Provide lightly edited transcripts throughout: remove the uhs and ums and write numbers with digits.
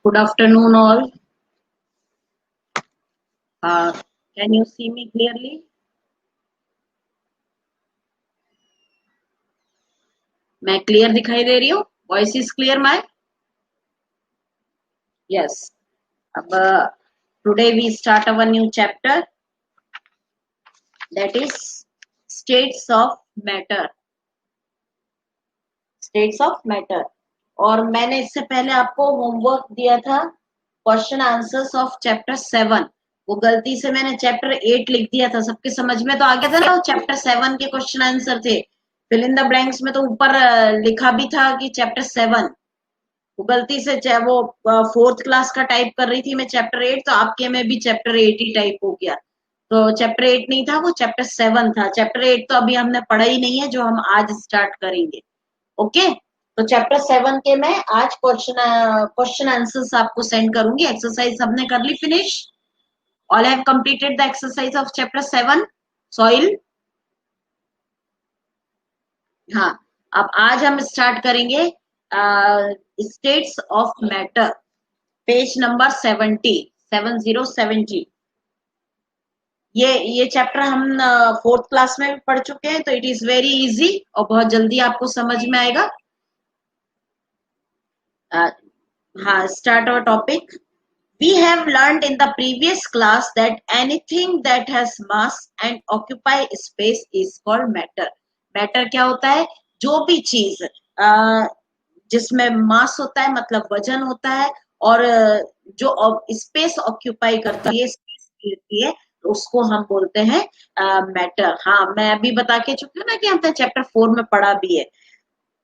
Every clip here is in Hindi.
Good afternoon, all. Can you see me clearly? मैं क्लियर दिखाई दे रही हूँ? Voice is clear, my? Yes. अब today we start our new chapter, that is states of matter. States of matter. और मैंने इससे पहले आपको होमवर्क दिया था क्वेश्चन आंसर्स ऑफ चैप्टर 7. वो गलती से मैंने चैप्टर 8 लिख दिया था. सबके समझ में तो आ गया था ना? चैप्टर 7 के क्वेश्चन आंसर थे. फिल इन द ब्लैंक्स में तो ऊपर लिखा भी था कि चैप्टर 7. वो गलती से वो 4th क्लास का टाइप कर रही थी मैं चैप्टर 8, तो आपके में भी चैप्टर 8 ही टाइप हो गया. तो चैप्टर 8 नहीं था, वो चैप्टर 7 था. चैप्टर 8 तो अभी हमने पढ़ा ही नहीं है, जो हम आज स्टार्ट करेंगे. ओके, तो चैप्टर 7 के मैं आज क्वेश्चन आंसर्स आपको सेंड करूंगी. एक्सरसाइज सबने कर ली finish? All have completed the exercise of chapter 7 soil. हाँ, अब आज हम स्टार्ट करेंगे states of matter, page number 70. ये चैप्टर हम 4th क्लास में भी पढ़ चुके हैं, तो इट इज वेरी इजी और बहुत जल्दी आपको समझ में आएगा. हाँ, start our topic. We have learned in the previous class that anything that has mass and occupy space is called matter. Matter क्या होता है? जो भी चीज जिसमें मास होता है, मतलब वजन होता है, और जो स्पेस ऑक्यूपाई करती है, स्पेस लेती है, तो उसको हम बोलते हैं मैटर. हाँ, मैं अभी बता के चुकी हूँ ना कि हमने चैप्टर 4 में पढ़ा भी है.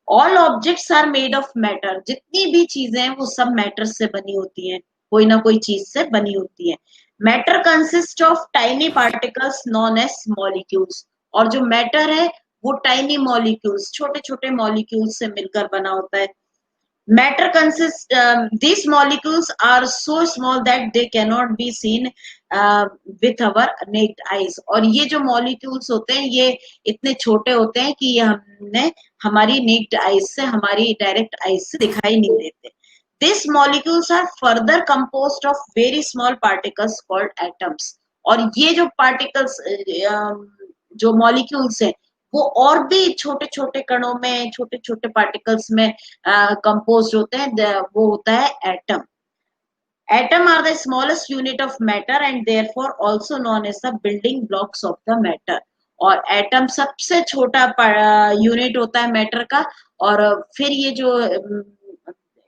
All objects are made of matter. जितनी भी चीजें हैं वो सब मैटर से बनी होती हैं, कोई ना कोई चीज से बनी होती है. Matter consist of tiny particles known as molecules. और जो मैटर है वो टाइनी मॉलिक्यूल्स, छोटे छोटे मॉलिक्यूल्स से मिलकर बना होता है. Matter consists, these molecules are so small that they cannot be seen with our naked eyes. और ये जो molecules होते हैं ये इतने छोटे होते हैं कि ये हमने हमारी naked eyes से, हमारी direct eyes से दिखाई नहीं देते. These molecules are further composed of very small particles called atoms. और ये जो particles, जो molecules हैं, वो और भी छोटे छोटे कणों में, छोटे छोटे पार्टिकल्स में कंपोज होते हैं. वो होता है atom. Atom are the smallest unit of matter and therefore also known as the building blocks of the matter. और एटम सबसे छोटा यूनिट होता है मैटर का. और फिर ये जो,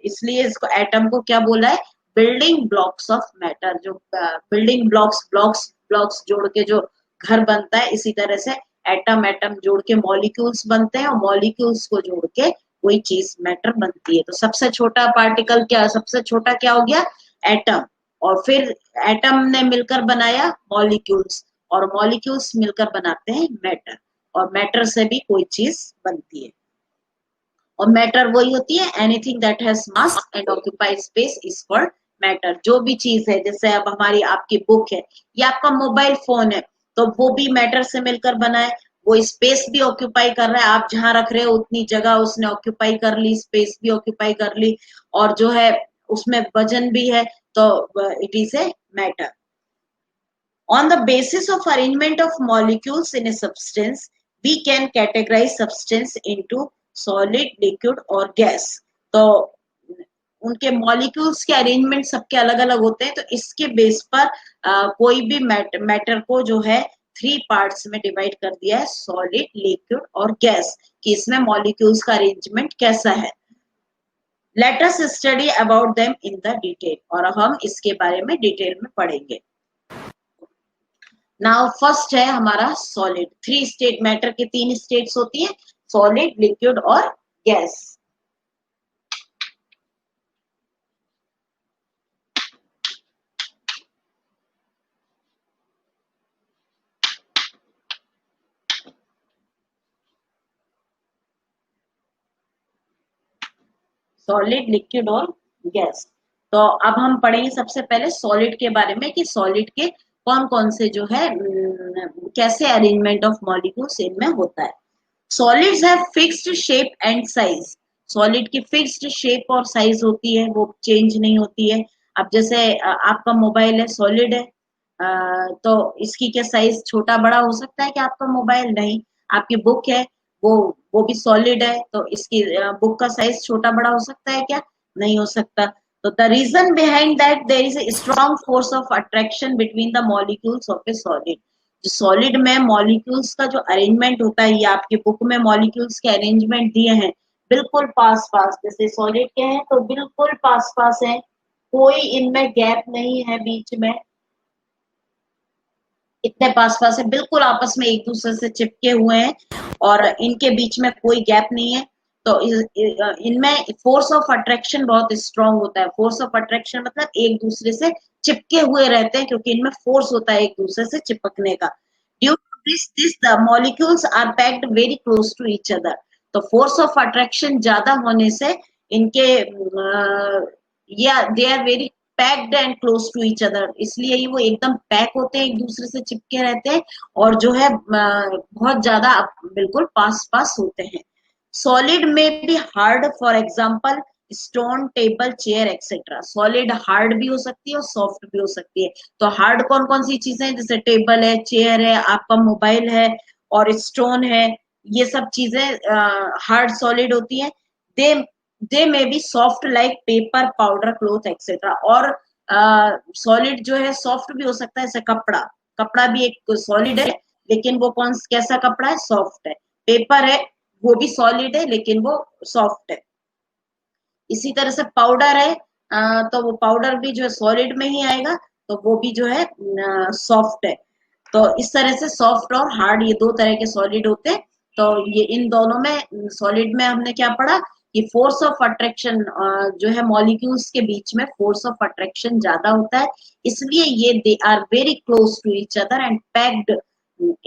इसलिए इसको एटम को क्या बोला है? Building blocks of matter. जो बिल्डिंग ब्लॉक्स जोड़ के जो घर बनता है, इसी तरह से एटम जोड़ के मॉलिक्यूल्स बनते हैं, और मॉलिक्यूल्स को जोड़ के कोई चीज मैटर बनती है. तो सबसे छोटा पार्टिकल क्या, सबसे छोटा क्या हो गया? एटम. और फिर एटम ने मिलकर बनाया मॉलिक्यूल्स, और मॉलिक्यूल्स मिलकर बनाते हैं मैटर, और मैटर से भी कोई चीज बनती है. और मैटर वही होती है, anything that has mass and occupy space is called matter. जो भी चीज है, जैसे अब हमारी आपकी बुक है, या आपका मोबाइल फोन है, तो वो भी मैटर से मिलकर बना है. वो स्पेस भी ऑक्यूपाई कर रहा है, आप जहां रख रहे हो उतनी जगह उसने ऑक्यूपाई कर ली, स्पेस भी ऑक्यूपाई कर ली, और जो है उसमें वजन भी है, तो it is a matter. On the basis of arrangement of molecules in a substance, we can categorize substance into solid, liquid और gas. तो उनके मॉलिक्यूल्स के अरेंजमेंट सबके अलग अलग होते हैं, तो इसके बेस पर कोई भी मैटर को जो है 3 पार्ट्स में डिवाइड कर दिया है, सॉलिड, लिक्विड और गैस, कि इसमें मॉलिक्यूल्स का अरेंजमेंट कैसा है. Let us study about them in the detail, और हम इसके बारे में डिटेल में पढ़ेंगे. नाउ फर्स्ट है हमारा सॉलिड. 3 स्टेट, मैटर के 3 स्टेट्स होती है, सॉलिड, लिक्विड और गैस. सॉलिड, लिक्विड और गैस. तो अब हम पढ़ेंगे सबसे पहले सॉलिड के बारे में, कि सॉलिड के कौन कौन से जो है कैसे अरेंजमेंट ऑफ मॉलिक्यूल्स इनमें होता है. Solids have fixed shape and size. Solid की फिक्स्ड शेप और साइज होती है, वो चेंज नहीं होती है. अब जैसे आपका मोबाइल है, सॉलिड है, तो इसकी क्या साइज छोटा बड़ा हो सकता है कि आपका मोबाइल? नहीं. आपकी बुक है, वो भी सॉलिड है, तो इसकी बुक का साइज छोटा बड़ा हो सकता है क्या? नहीं हो सकता. तो the reason behind that there is a strong force of attraction between the molecules of a solid. जो सॉलिड में मॉलिक्यूल्स का जो अरेंजमेंट होता है, ये आपकी बुक में मॉलिक्यूल्स के अरेंजमेंट दिए हैं, बिल्कुल पास पास, जैसे सॉलिड के हैं तो बिल्कुल पास पास है, कोई इनमें गैप नहीं है बीच में, इतने पास पास है, बिल्कुल आपस में एक दूसरे से चिपके हुए हैं, और इनके बीच में कोई गैप नहीं है. तो इनमें फोर्स ऑफ अट्रैक्शन बहुत स्ट्रांग होता है. फोर्स ऑफ अट्रैक्शन मतलब एक दूसरे से चिपके हुए रहते हैं, क्योंकि इनमें फोर्स होता है एक दूसरे से चिपकने का. Due to this the molecules are packed very close to each other. तो फोर्स ऑफ अट्रैक्शन ज्यादा होने से इनके या they are very packed and close to each other, इसलिए ये वो एकदम पैक होते हैं, एक दूसरे से चिपके रहते हैं, और जो है बहुत ज्यादा बिल्कुल पास पास होते हैं. सॉलिड में भी hard, for example stone, table, chair etcetera. Solid hard भी हो सकती है और सॉफ्ट भी हो सकती है. तो हार्ड कौन कौन सी चीजें, जैसे टेबल है, चेयर है, आपका मोबाइल है और स्टोन है, ये सब चीजें हार्ड सॉलिड होती है. They may be soft like paper, powder, cloth etcetera. और सॉलिड जो है सॉफ्ट भी हो सकता है, जैसे कपड़ा. कपड़ा भी एक सॉलिड है, लेकिन वो कैसा कपड़ा है? सॉफ्ट है. पेपर है, वो भी सॉलिड है, लेकिन वो सॉफ्ट है. इसी तरह से पाउडर है, तो वो पाउडर भी जो है सॉलिड में ही आएगा, तो वो भी जो है सॉफ्ट है. तो इस तरह से सॉफ्ट और हार्ड, ये 2 तरह के सॉलिड होते हैं. तो ये इन दोनों में, सॉलिड में हमने क्या पढ़ा कि फोर्स ऑफ अट्रैक्शन जो है मॉलिक्यूल्स के बीच में फोर्स ऑफ अट्रैक्शन ज्यादा होता है, इसलिए ये they are very close to each other and packed,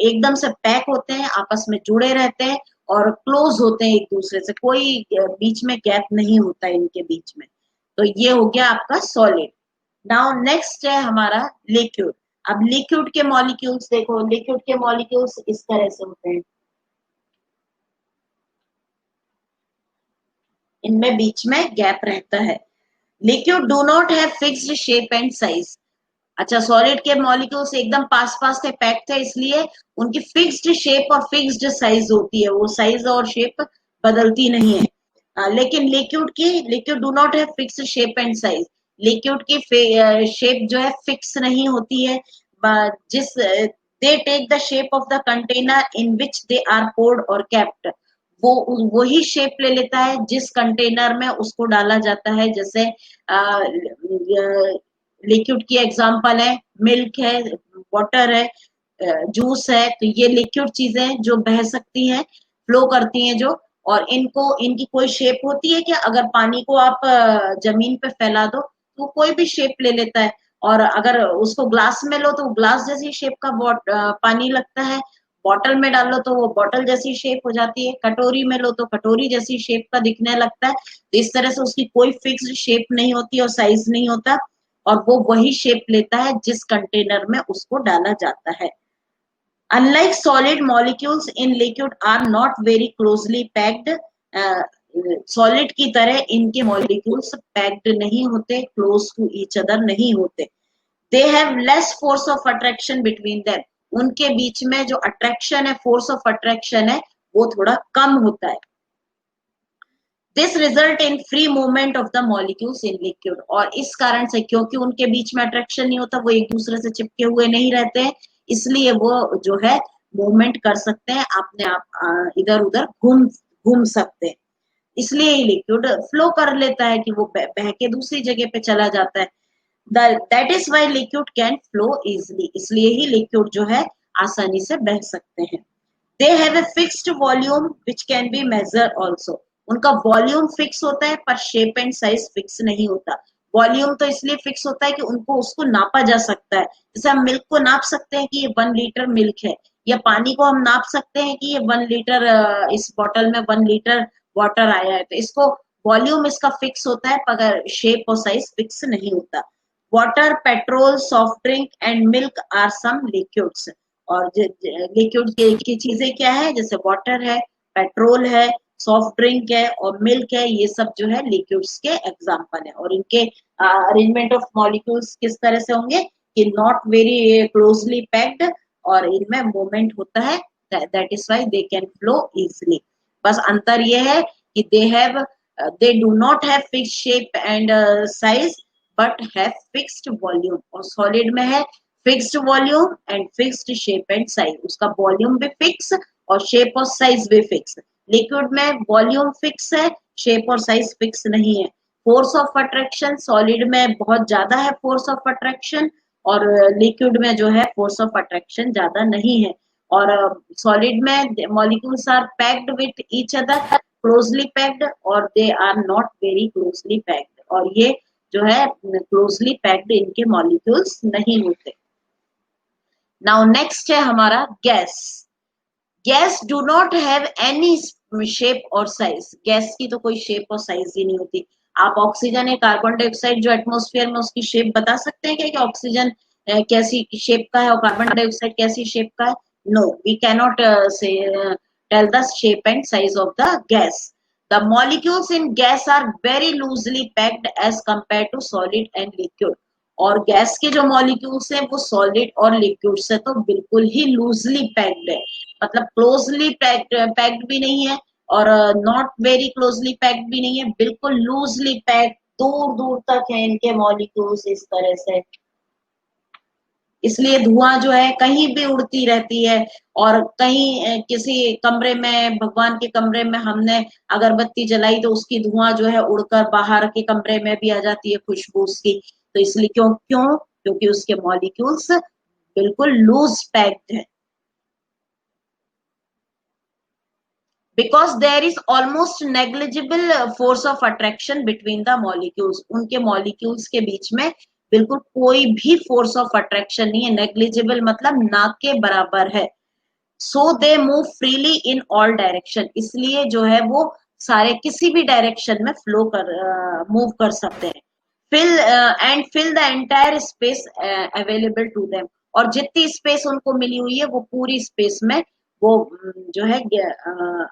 एकदम से पैक होते हैं, आपस में जुड़े रहते हैं और क्लोज होते हैं एक दूसरे से, कोई बीच में गैप नहीं होता है इनके बीच में. तो ये हो गया आपका सॉलिड. नाउ नेक्स्ट है हमारा लिक्विड. अब लिक्विड के मॉलिक्यूल्स देखो, लिक्विड के मॉलिक्यूल्स इस तरह से होते हैं, इनमें बीच में गैप रहता है. Liquid do not have fixed shape and size. अच्छा, सॉलिड के मॉलिक्यूल्स एकदम पास पास थे, पैक थे, इसलिए उनकी फिक्स्ड शेप और फिक्स्ड साइज होती है, वो साइज और शेप बदलती नहीं है. लेकिन liquid do not have fixed shape and size. Liquid की शेप जो है फिक्स नहीं होती है, जिस they take the shape of the container in which they are poured और केप्ट. वो वही शेप ले लेता है जिस कंटेनर में उसको डाला जाता है. जैसे लिक्विड की एग्जांपल है मिल्क है, वाटर है, जूस है, तो ये लिक्विड चीजें जो बह सकती हैं, फ्लो करती हैं जो, और इनकी कोई शेप होती है क्या? अगर पानी को आप जमीन पे फैला दो तो कोई भी शेप ले लेता है, और अगर उसको ग्लास में लो तो ग्लास जैसी शेप का पानी लगता है, बॉटल में डालो तो वो बॉटल जैसी शेप हो जाती है, कटोरी में लो तो कटोरी जैसी शेप का दिखने लगता है. तो इस तरह से उसकी कोई फिक्स्ड शेप नहीं होती और साइज नहीं होता, और वो वही शेप लेता है जिस कंटेनर में उसको डाला जाता है. Unlike solid, molecules in liquid are not very closely packed. Solid की तरह इनके मॉलिक्यूल्स पैक्ड नहीं होते, क्लोज टू ईच अदर नहीं होते. They have less force of attraction between them. उनके बीच में जो अट्रैक्शन है, फोर्स ऑफ अट्रैक्शन है, वो थोड़ा कम होता है. This result in free movement of the molecules in liquid. और इस कारण से, क्योंकि उनके बीच में अट्रैक्शन नहीं होता, वो एक दूसरे से चिपके हुए नहीं रहते हैं, इसलिए वो जो है मूवमेंट कर सकते हैं, अपने आप इधर उधर घूम घूम सकते हैं. इसलिए ही लिक्विड फ्लो कर लेता है कि वो बह के दूसरी जगह पे चला जाता है. That is why liquid can flow easily. इसलिए ही लिक्विड जो है आसानी से बह सकते हैं. They have a fixed volume which can be measure also. उनका वॉल्यूम फिक्स होता है, पर शेप एंड साइज फिक्स नहीं होता. वॉल्यूम तो इसलिए फिक्स होता है कि उनको उसको नापा जा सकता है. जैसे हम मिल्क को नाप सकते हैं कि ये 1 लीटर मिल्क है, या पानी को हम नाप सकते हैं कि ये 1 लीटर, इस बॉटल में 1 लीटर वाटर आया है. तो इसको वॉल्यूम इसका फिक्स होता है, मगर शेप और साइज फिक्स नहीं होता. Water, petrol, soft drink and milk are some liquids. और लिक्विड की चीजें क्या है, जैसे वाटर है, पेट्रोल है, सॉफ्ट ड्रिंक है और मिल्क है, ये सब जो है लिक्विड्स के एग्जांपल है. और इनके अरेंजमेंट ऑफ मॉलिक्यूल्स किस तरह से होंगे कि नॉट वेरी क्लोजली पैक्ड, और इनमें मूवमेंट होता है. That is why they can flow easily. बस अंतर ये है कि they do not have fixed shape and size, but have fixed volume. और सॉलिड में है fixed volume and fixed shape and size. उसका वॉल्यूम भी फिक्स और शेप और साइज भी फिक्स. लिक्विड में वॉल्यूम फिक्स है, शेप और साइज फिक्स नहीं है. फोर्स ऑफ अट्रैक्शन सॉलिड में बहुत ज्यादा है, फोर्स ऑफ अट्रैक्शन, और लिक्विड में जो है फोर्स ऑफ अट्रैक्शन ज्यादा नहीं है. और सॉलिड में molecules are packed with each other, closely packed, और they are not very closely packed. और ये जो है क्लोजली पैक्ड इनके मॉलिक्यूल्स नहीं होते. नाउ नेक्स्ट है हमारा gas. Gas do not have any shape और साइज. गैस की तो कोई शेप और साइज ही नहीं होती. आप ऑक्सीजन या कार्बन डाइऑक्साइड जो एटमॉस्फेयर में, उसकी शेप बता सकते हैं क्या कि ऑक्सीजन कैसी शेप का है और कार्बन डाइऑक्साइड कैसी शेप का है? No, we cannot say tell the shape and size of the gas. The molecules in gas are very loosely packed as compare to solid and liquid. और गैस के जो मॉलिक्यूल्स हैं वो सॉलिड और लिक्विड से तो बिल्कुल ही लूजली पैक्ड है. मतलब क्लोजली पैक्ड भी नहीं है और नॉट वेरी क्लोजली पैक्ड भी नहीं है, बिल्कुल लूजली पैक्ड, दूर दूर तक है इनके मॉलिक्यूल्स इस तरह से. इसलिए धुआं जो है कहीं भी उड़ती रहती है. और कहीं किसी कमरे में, भगवान के कमरे में हमने अगरबत्ती जलाई तो उसकी धुआं जो है उड़कर बाहर के कमरे में भी आ जाती है, खुशबू उसकी. तो इसलिए क्यों क्यों क्योंकि उसके मॉलिक्यूल्स बिल्कुल लूज पैक्ड है. Because there is almost negligible force of attraction between the molecules. उनके मॉलिक्यूल्स के बीच में बिल्कुल कोई भी फोर्स ऑफ अट्रैक्शन नहीं है. नेग्लिजिबल मतलब ना के बराबर है. So they move freely in all direction. इसलिए जो है वो सारे किसी भी डायरेक्शन में फ्लो कर मूव कर सकते हैं. Fill the entire space available to them. और जितनी स्पेस उनको मिली हुई है वो पूरी स्पेस में वो जो है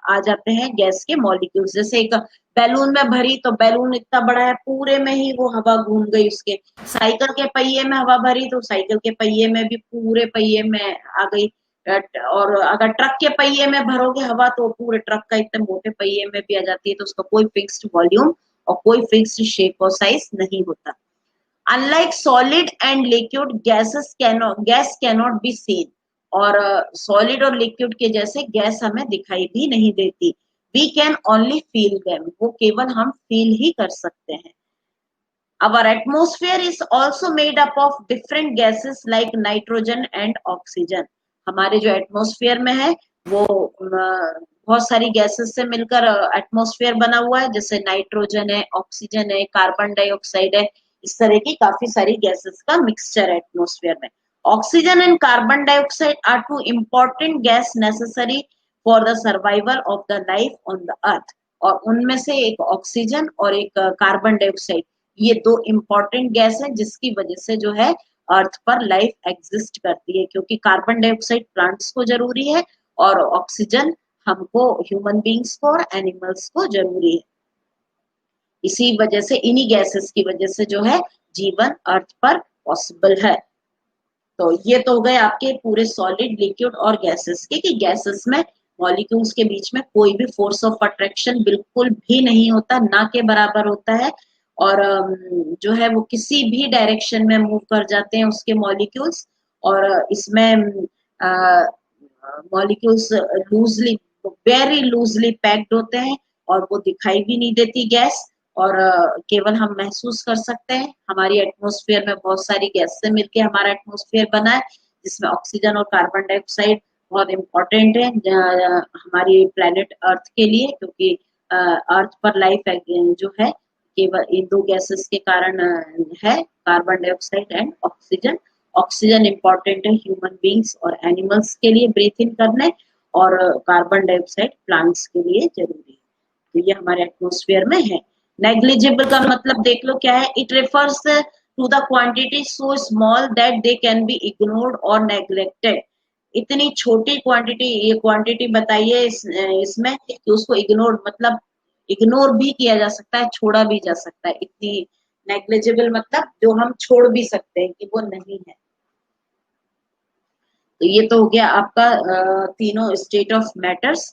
आ जाते हैं गैस के मॉलिक्यूल्स. जैसे एक बैलून में भरी तो बैलून इतना बड़ा है, पूरे में ही वो हवा घूम गई उसके. साइकिल के पहिए में हवा भरी तो साइकिल के पहिए में भी पूरे पहिए में आ गई. और अगर ट्रक के पहिए में भरोगे हवा तो पूरे ट्रक का इतने मोटे पहिए में भी आ जाती है. तो उसका कोई फिक्स्ड वॉल्यूम और कोई फिक्स्ड शेप और साइज नहीं होता. Unlike solid and liquid gas cannot be seen. और सॉलिड और लिक्विड के जैसे गैस हमें दिखाई भी नहीं देती. We can only feel them. वो केवल हम फील ही कर सकते हैं. Our atmosphere is also made up of different gases like nitrogen and oxygen. हमारे जो एटमॉस्फेयर में है वो बहुत सारी गैसेस से मिलकर एटमॉस्फेयर बना हुआ है. जैसे नाइट्रोजन है, ऑक्सीजन है, कार्बन डाइऑक्साइड है. इस तरह की काफी सारी गैसेस का मिक्सचर है एटमॉस्फेयर में. Oxygen and carbon dioxide are two important gas necessary for the survival of the life on the earth. और उनमें से एक ऑक्सीजन और एक कार्बन डाइऑक्साइड, ये दो इम्पोर्टेंट गैस है जिसकी वजह से जो है अर्थ पर लाइफ एग्जिस्ट करती है, क्योंकि कार्बन डाइऑक्साइड प्लांट्स को जरूरी है और ऑक्सीजन हमको, ह्यूमन बींग्स को और एनिमल्स को जरूरी है। इसी वजह से, इन्हीं गैसेस की वजह से जो है जीवन अर्थ पर पॉसिबल है। तो ये तो हो गए आपके पूरे सॉलिड, लिक्विड और गैसेस के, कि गैसेस में मॉलिक्यूल्स के बीच में कोई भी फोर्स ऑफ अट्रैक्शन बिल्कुल भी नहीं होता, ना के बराबर होता है, और जो है वो किसी भी डायरेक्शन में मूव कर जाते हैं उसके मॉलिक्यूल्स। और इसमें molecules loosely, very loosely packed होते हैं और वो दिखाई भी नहीं देती गैस, और केवल हम महसूस कर सकते हैं। हमारी एटमॉस्फेयर में बहुत सारी गैस से मिलकर हमारा एटमॉस्फेयर बना है, जिसमें ऑक्सीजन और कार्बन डाइऑक्साइड बहुत इम्पोर्टेंट है हमारी प्लेनेट अर्थ के लिए, क्योंकि अर्थ पर लाइफ जो है केवल इन दो गैसेस के कारण है, carbon dioxide and oxygen. Oxygen important है ह्यूमन बींग्स और एनिमल्स के लिए ब्रीथ इन करने, और कार्बन डाइऑक्साइड प्लांट्स के लिए जरूरी है। तो ये हमारे एटमॉस्फेयर में है। नेग्लिजिबल का मतलब देख लो क्या है, it refers to the quantity so small that they can be ignored और नेग्लेक्टेड। इतनी छोटी क्वांटिटी, ये क्वांटिटी बताइए इसमें कि उसको इग्नोर, मतलब इग्नोर भी किया जा सकता है, छोड़ा भी जा सकता है। इतनी नेग्लिजिबल मतलब जो हम छोड़ भी सकते हैं कि वो नहीं है। तो ये तो हो गया आपका तीनों स्टेट ऑफ मैटर्स।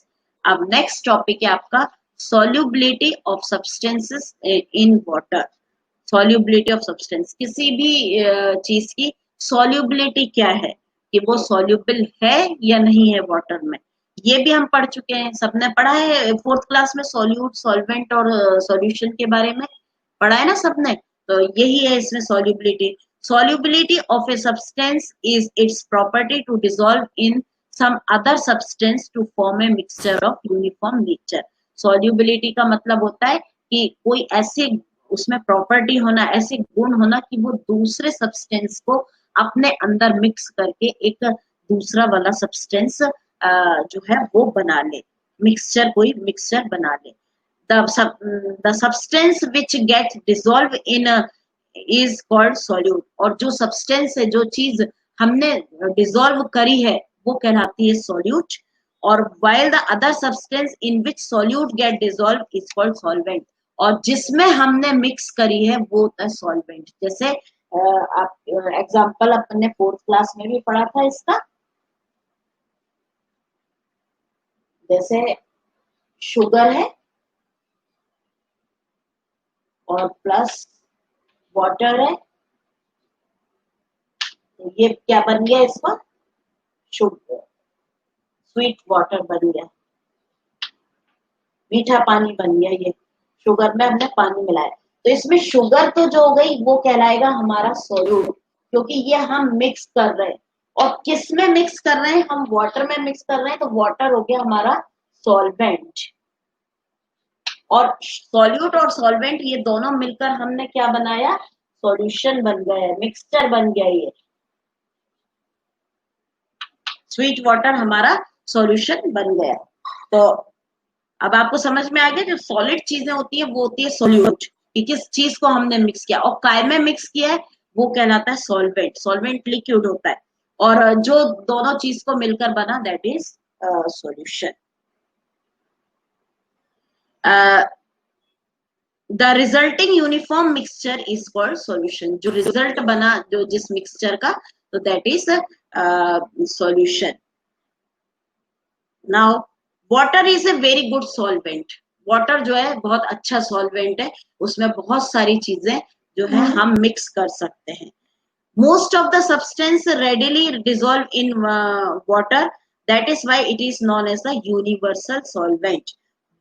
अब नेक्स्ट टॉपिक है आपका solubility of substances in water. Solubility of substance, किसी भी चीज की सॉल्युबिलिटी क्या है, कि वो सॉल्युबल है या नहीं है वाटर में। ये भी हम पढ़ चुके हैं, सबने पढ़ा है फोर्थ क्लास में, सॉल्यूट, सॉल्वेंट और सॉल्यूशन के बारे में पढ़ा है ना सबने। तो यही है इसमें solubility. Solubility of a substance is its property to dissolve in some other substance to form a mixture of uniform nature. Solubility का मतलब होता है कि कोई ऐसे उसमें प्रॉपर्टी होना, ऐसे गुण होना कि वो दूसरे सब्सटेंस को अपने अंदर मिक्स करके एक दूसरा वाला सब्सटेंस जो है वो बना ले, मिक्सचर, कोई मिक्सचर बना ले। The substance which gets dissolved in is called solute. और जो सब्सटेंस है, जो चीज हमने डिसॉल्व करी है, वो कहलाती है सॉल्यूट। और while the other substance in which solute get dissolved is called solvent। और जिसमें हमने मिक्स करी है वो होता है सॉल्वेंट। जैसे आप एग्जांपल अपने फोर्थ क्लास में भी पढ़ा था इसका, जैसे शुगर है और प्लस वाटर है, तो ये क्या बन गया, इसका शुगर, स्वीट वाटर बन गया, मीठा पानी बन गया। ये शुगर में हमने पानी मिलाया, तो इसमें शुगर तो जो हो गई वो कहलाएगा हमारा सॉल्यूट, क्योंकि ये हम मिक्स कर रहे हैं। और किस में मिक्स कर रहे हैं, हम वाटर में मिक्स कर रहे हैं, तो वाटर हो गया हमारा सॉल्वेंट। और सॉल्यूट और सॉल्वेंट ये दोनों मिलकर हमने क्या बनाया, सॉल्यूशन बन गया, मिक्सचर बन गया। ये स्वीट वाटर हमारा सॉल्यूशन बन गया। तो अब आपको समझ में आ गया, जो सॉलिड चीजें होती है वो होती है सॉल्यूट, कि किस चीज को हमने मिक्स किया, और काय में मिक्स किया है वो कहलाता है सॉल्वेंट। सॉल्वेंट लिक्विड होता है, और जो दोनों चीज को मिलकर बना that is solution. The resulting uniform mixture is called solution. जो रिजल्ट बना जो जिस मिक्सचर का, तो that is solution. Now water is a very good solvent. Water जो है बहुत अच्छा सॉल्वेंट है, उसमें बहुत सारी चीजें जो है हम मिक्स कर सकते हैं। Most of the substance readily dissolve in water, that is why it is known as the universal solvent.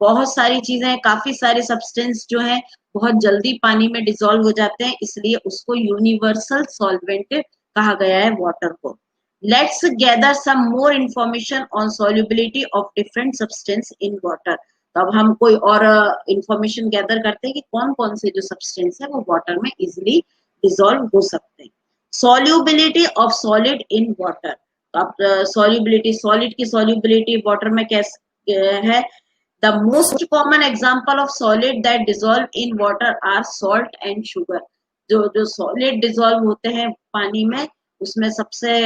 बहुत सारी चीजें, काफी सारे सब्सटेंस जो हैं बहुत जल्दी पानी में डिसॉल्व हो जाते हैं, इसलिए उसको यूनिवर्सल सॉल्वेंट कहा गया है वाटर को। Let's gather some more information on solubility of different substance in water। तो अब हम कोई और इंफॉर्मेशन गैदर करते हैं कि कौन कौन से जो सब्सटेंस है वो वाटर में इजिली डिसॉल्व हो सकते हैं। Solubility of solid in water. तो अब सॉल्युबिलिटी, सॉलिड की सॉल्युबिलिटी वाटर में कैसे है। The most common example of solid that dissolve in water are salt and sugar. जो जो सॉलिड डिसॉल्व होते हैं पानी में, उसमें सबसे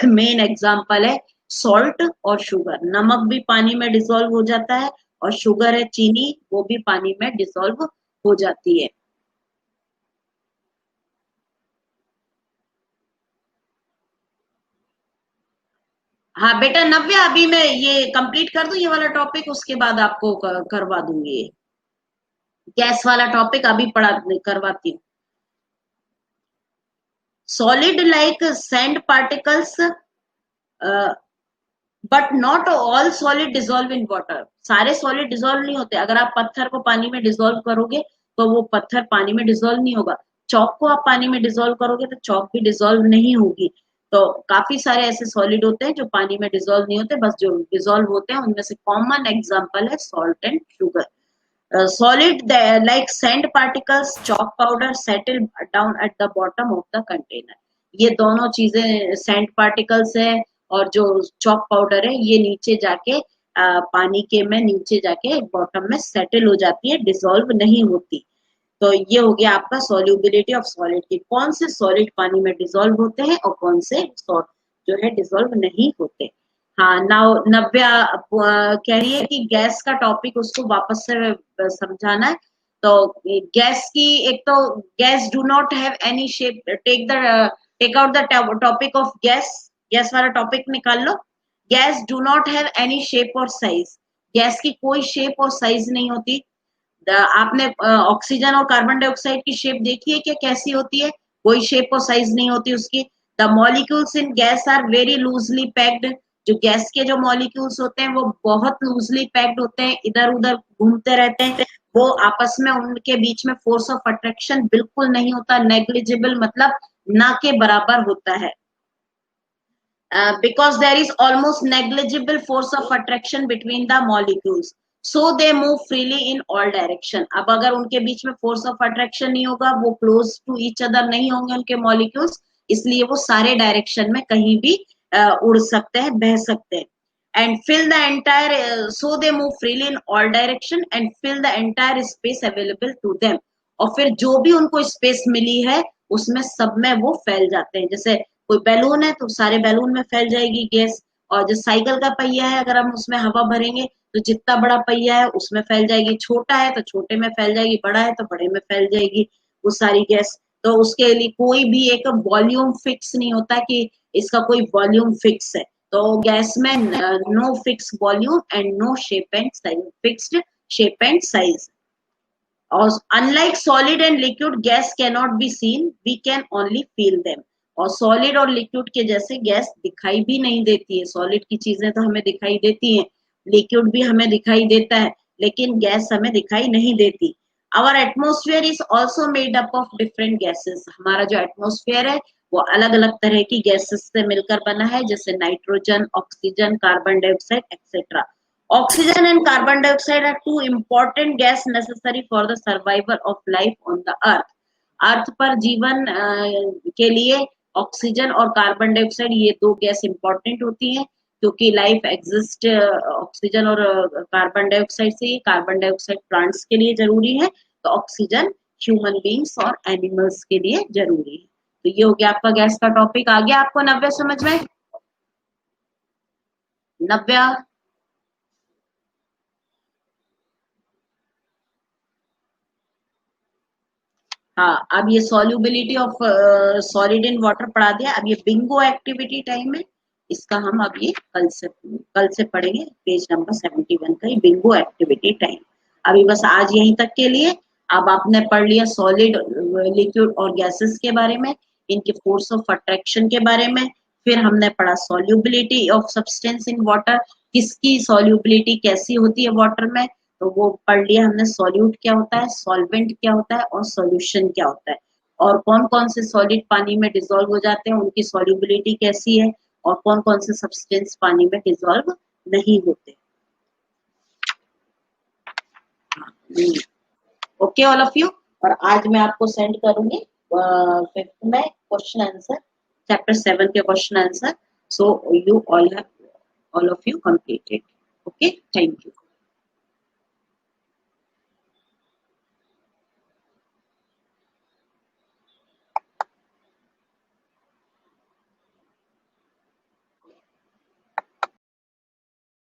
मेन एग्जांपल है सॉल्ट और शुगर। नमक भी पानी में डिसॉल्व हो जाता है, और शुगर है चीनी, वो भी पानी में डिसॉल्व हो जाती है। हाँ बेटा नव्या, अभी मैं ये कंप्लीट कर दूं ये वाला टॉपिक, उसके बाद आपको करवा दूंगी ये गैस वाला टॉपिक, अभी पढ़ा करवाती हूँ। Solid like sand particles, but not all solid dissolve in water. सारे सॉलिड डिजोल्व नहीं होते। अगर आप पत्थर को पानी में डिजोल्व करोगे तो वो पत्थर पानी में डिजोल्व नहीं होगा। चौक को आप पानी में डिजोल्व करोगे तो चौक भी डिजोल्व नहीं होगी। तो काफी सारे ऐसे सॉलिड होते हैं जो पानी में डिजोल्व नहीं होते, बस जो डिजोल्व होते हैं उनमें से कॉमन एग्जाम्पल है salt and sugar. Solid like sand particles, chalk powder settle down at the bottom of the container। ये दोनों चीजें सैंड पार्टिकल्स है और जो चॉक पाउडर है ये नीचे जाके पानी के में नीचे जाके बॉटम में सेटल हो जाती है, डिसॉल्व नहीं होती। तो ये हो गया आपका सॉल्युबिलिटी ऑफ सॉलिड की, कौन से सॉलिड पानी में डिसॉल्व होते हैं और कौन से जो है डिसॉल्व नहीं होते। हाँ नाउ नव्या कह रही है कि गैस का टॉपिक उसको वापस से समझाना है। तो गैस की एक तो gas do not have any shape, take out the topic of gas, gas वाला टॉपिक निकाल लो। Gas do not have any shape और साइज, गैस की कोई शेप और साइज नहीं होती। आपने ऑक्सीजन और कार्बन डाइऑक्साइड की शेप देखी है क्या, कैसी होती है? कोई शेप और साइज नहीं होती उसकी। The molecules in gas are very loosely packed, जो गैस के जो मॉलिक्यूल्स होते हैं वो बहुत लूजली पैक्ड होते हैं, इधर उधर घूमते रहते हैं। वो आपस में उनके बीच में फोर्स ऑफ अट्रैक्शन बिल्कुल नहीं होता, नेग्लिजिबल मतलब ना के बराबर होता है। because there is almost negligible force of attraction between the molecules, so they move freely in all direction। अब अगर उनके बीच में force of attraction नहीं होगा, वो close to each other नहीं होंगे उनके molecules, इसलिए वो सारे direction में कहीं भी उड़ सकते हैं, बह सकते हैं। and fill the entire so they move freely in all direction and fill the entire space available to them। और फिर जो भी उनको स्पेस मिली है उसमें सब में वो फैल जाते हैं। जैसे कोई बैलून है तो सारे बैलून में फैल जाएगी गैस, और जो साइकिल का पहिया है अगर हम उसमें हवा भरेंगे तो जितना बड़ा पहिया है उसमें फैल जाएगी, छोटा है तो छोटे में फैल जाएगी, बड़ा है तो बड़े में फैल जाएगी वो सारी गैस। तो उसके लिए कोई भी एक वॉल्यूम फिक्स नहीं होता कि इसका कोई वॉल्यूम फिक्स है। तो गैस में no fix volume and no shape and size, fixed shape and size. और unlike solid and liquid gas can not be seen, we can only feel them. और सॉलिड और लिक्विड के जैसे गैस दिखाई भी नहीं देती है। सॉलिड की चीजें तो हमें दिखाई देती हैं, लिक्विड भी हमें दिखाई देता है, लेकिन गैस हमें दिखाई नहीं देती। Our atmosphere is also made up of different gases. हमारा जो एटमोस्फेयर है वो अलग अलग तरह की गैसेस से मिलकर बना है, जैसे nitrogen, oxygen, carbon dioxide etcetera. Oxygen and carbon dioxide are two important gas necessary for the survival of life on the earth। अर्थ पर जीवन के लिए ऑक्सीजन और कार्बन डाइऑक्साइड ये दो गैस इंपॉर्टेंट होती हैं, क्योंकि लाइफ एग्जिस्ट ऑक्सीजन और कार्बन डाइऑक्साइड से ही। कार्बन डाइऑक्साइड प्लांट्स के लिए जरूरी है, तो ऑक्सीजन ह्यूमन बींग्स और एनिमल्स के लिए जरूरी है। तो ये हो गया आपका गैस का टॉपिक। आ गया आपको नव्या समझ में? नव्या हाँ, अब ये solubility of solid in water पढ़ा दिया। अब ये बिंगो एक्टिविटी टाइम है, इसका हम अब ये कल से पढ़ेंगे, पेज नंबर 71 का ये बिंगो एक्टिविटी टाइम। अभी बस आज यहीं तक के लिए। अब आपने पढ़ लिया सॉलिड, लिक्विड और गैसेस के बारे में, इनके फोर्स ऑफ अट्रैक्शन के बारे में। फिर हमने पढ़ा solubility of substance in water, किसकी सॉल्युबिलिटी कैसी होती है वाटर में। तो वो पढ़ लिया हमने, सॉल्यूट क्या होता है, सॉल्वेंट क्या होता है और सॉल्यूशन क्या होता है, और कौन कौन से सॉलिड पानी में डिसॉल्व हो जाते हैं, उनकी सॉल्युबिलिटी कैसी है, और कौन कौन से सब्सटेंस पानी में डिसॉल्व नहीं होते। Okay all of you. और आज मैं आपको सेंड करूंगी फिफ्थ में क्वेश्चन आंसर, चैप्टर 7 के question answer. So you all of you completed. Okay, thank you.